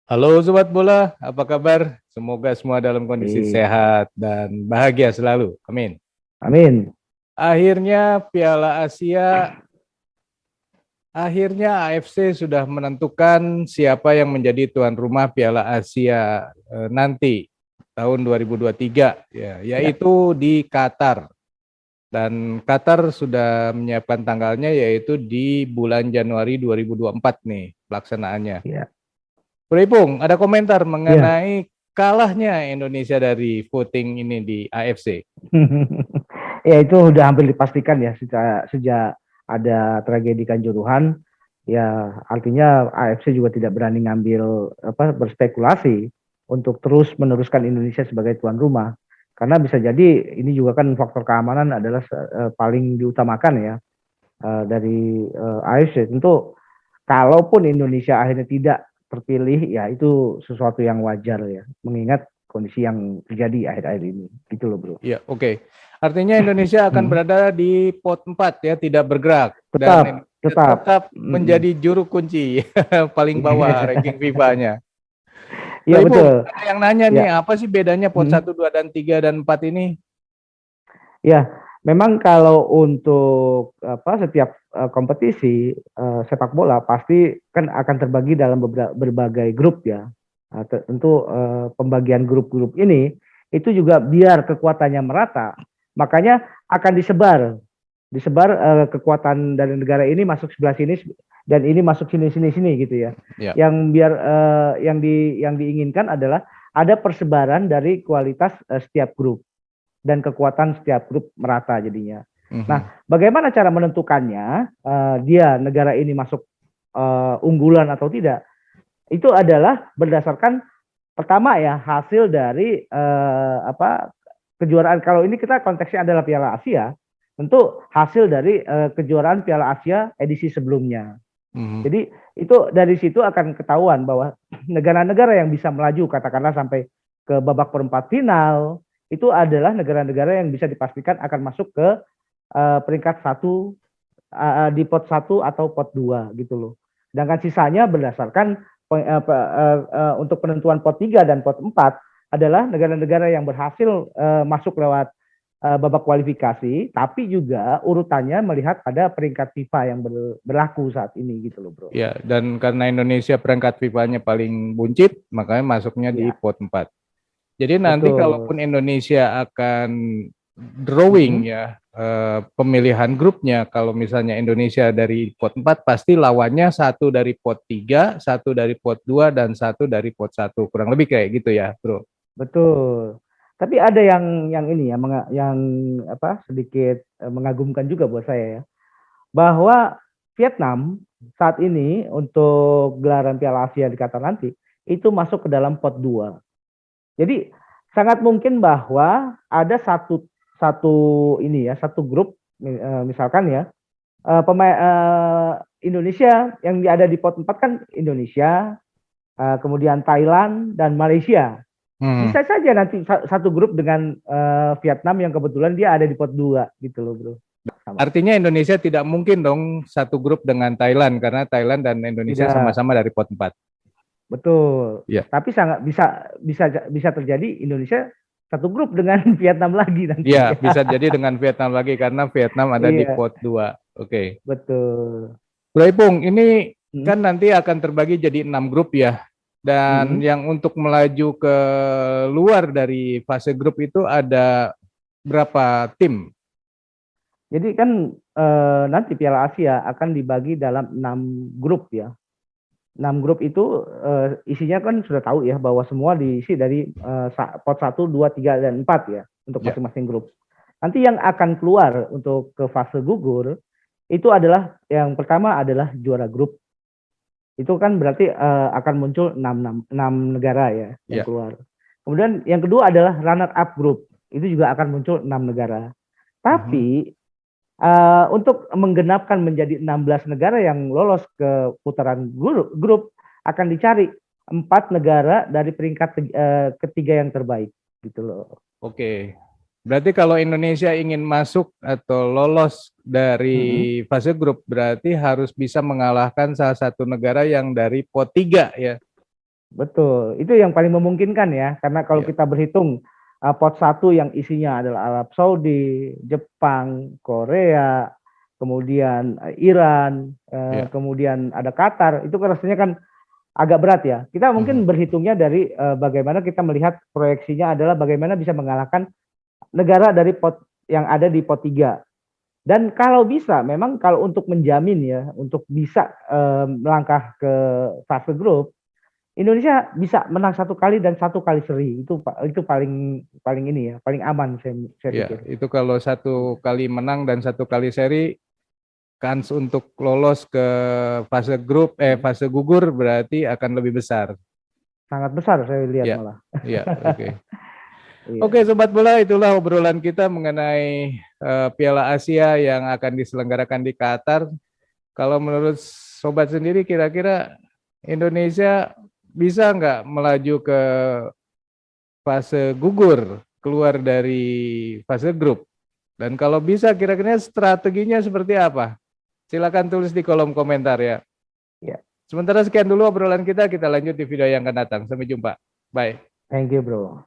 Halo Sobat Bola, apa kabar? Semoga semua dalam kondisi Oke, sehat dan bahagia selalu. Amin. amin. Akhirnya Piala Asia, akhirnya AFC sudah menentukan siapa yang menjadi tuan rumah Piala Asia nanti tahun 2023, ya, Ya, yaitu di Qatar. Dan Qatar sudah menyiapkan tanggalnya yaitu di bulan Januari 2024 nih pelaksanaannya. ya, Bro Ipung, ada komentar ya. mengenai kalahnya Indonesia dari voting ini di AFC. Ya itu udah hampir dipastikan ya sejak ada tragedi Kanjuruhan. Ya artinya AFC juga tidak berani ngambil berspekulasi untuk terus meneruskan Indonesia sebagai tuan rumah. Karena bisa jadi ini juga kan faktor keamanan adalah paling diutamakan ya dari AFC. Tentu kalaupun Indonesia akhirnya tidak terpilih, ya itu sesuatu yang wajar ya, mengingat kondisi yang terjadi akhir-akhir ini. Gitu loh, bro. Ya, oke. Artinya Indonesia akan Hmm. berada di pot 4 ya, tidak bergerak dan Tetap, Indonesia tetap. tetap Mm-mm. menjadi juru kunci paling bawah ranking FIFA-nya. Iya Bro Ipung, betul. ada yang nanya nih, Ya. apa sih bedanya pot Mm. 1, 2 dan 3 dan 4 ini? Ya, memang kalau untuk setiap kompetisi sepak bola pasti kan akan terbagi dalam berbagai grup ya. Tentu pembagian grup-grup ini itu juga biar kekuatannya merata, makanya akan disebar kekuatan dari negara ini masuk sebelah sini dan ini masuk sini sini sini gitu ya. Ya. Yang biar yang diinginkan adalah ada persebaran dari kualitas setiap grup dan kekuatan setiap grup merata jadinya. Mhm. Nah, bagaimana cara menentukannya dia negara ini masuk unggulan atau tidak? Itu adalah berdasarkan pertama ya hasil dari kejuaraan. Kalau ini kita konteksnya adalah Piala Asia, tentu hasil dari kejuaraan Piala Asia edisi sebelumnya. Mhm. Jadi itu dari situ akan ketahuan bahwa negara-negara yang bisa melaju katakanlah sampai ke babak perempat final itu adalah negara-negara yang bisa dipastikan akan masuk ke peringkat satu di pot satu atau pot dua gitu loh. Sedangkan sisanya berdasarkan untuk penentuan pot 3 dan pot 4 adalah negara-negara yang berhasil masuk lewat babak kualifikasi, tapi juga urutannya melihat pada peringkat FIFA yang berlaku saat ini gitu loh, bro. Ya, dan karena Indonesia peringkat FIFA-nya paling buncit, makanya masuknya di Ya, pot 4. Jadi nanti betul. kalaupun Indonesia akan drawing Mm-mm. ya pemilihan grupnya, kalau misalnya Indonesia dari pot 4 pasti lawannya satu dari pot 3, satu dari pot 2 dan satu dari pot 1. Kurang lebih kayak gitu ya, Bro. Betul. Tapi ada yang ini ya, yang sedikit mengagumkan juga buat saya ya, bahwa Vietnam saat ini untuk gelaran Piala Asia di Qatar nanti itu masuk ke dalam pot 2. Jadi sangat mungkin bahwa ada satu satu ini ya, satu grup misalkan ya, pemain Indonesia yang ada di pot 4 kan Indonesia, kemudian Thailand dan Malaysia. Hmm. Bisa saja nanti satu grup dengan Vietnam yang kebetulan dia ada di pot 2 gitu loh, bro. Sama. Artinya Indonesia tidak mungkin dong satu grup dengan Thailand karena Thailand dan Indonesia Tidak, sama-sama dari pot 4. betul. Ya. Tapi sangat bisa bisa bisa terjadi Indonesia satu grup dengan Vietnam lagi nanti. Ya, bisa jadi dengan Vietnam lagi karena Vietnam ada di Iya, pot 2. Oke. betul. Bro Ipung, ini Hmm, kan nanti akan terbagi jadi 6 grup ya. Dan hmm. yang untuk melaju ke luar dari fase grup itu ada berapa tim? Jadi kan nanti Piala Asia akan dibagi dalam 6 grup ya. 6 grup itu isinya kan sudah tahu ya bahwa semua diisi dari pot satu 2 3 dan 4 ya untuk Ya. masing-masing grup. Nanti yang akan keluar untuk ke fase gugur itu adalah yang pertama adalah juara grup. Itu kan berarti akan muncul 6 negara ya yang Ya. keluar. Kemudian yang kedua adalah runner up group. Itu juga akan muncul 6 negara. Mhm. Tapi untuk menggenapkan menjadi 16 negara yang lolos ke putaran grup akan dicari 4 negara dari peringkat ketiga yang terbaik gitu loh. Oke. Berarti kalau Indonesia ingin masuk atau lolos Mm-mm. dari fase grup, berarti harus bisa mengalahkan salah satu negara yang dari pot 3 ya. Betul, itu yang paling memungkinkan ya, karena kalau Ya, kita berhitung pot 1 yang isinya adalah Arab Saudi, Jepang, Korea, kemudian Iran, ya. kemudian ada Qatar, itu kan rasanya kan agak berat ya. Kita mungkin Mhm. berhitungnya dari bagaimana kita melihat proyeksinya adalah bagaimana bisa mengalahkan negara dari pot yang ada di pot 3. Dan kalau bisa, memang kalau untuk menjamin ya, untuk bisa melangkah ke fase grup, Indonesia bisa menang 1 kali dan 1 kali seri. Itu paling paling ini ya, paling aman saya Ya, pikir. itu kalau 1 kali menang dan 1 kali seri, kans untuk lolos ke fase gugur berarti akan lebih besar. Sangat besar saya lihat Ya, malah. ya, oke. Oke, Iya. Sobat Bola, itulah obrolan kita mengenai Piala Asia yang akan diselenggarakan di Qatar. Kalau menurut Sobat sendiri, kira-kira Indonesia bisa nggak melaju ke fase gugur, keluar dari fase grup? Dan kalau bisa, kira-kira strateginya seperti apa? Silakan tulis di kolom komentar ya. Ya. Sementara sekian dulu obrolan kita lanjut di video yang akan datang. Sampai jumpa. Bye. Thank you, bro.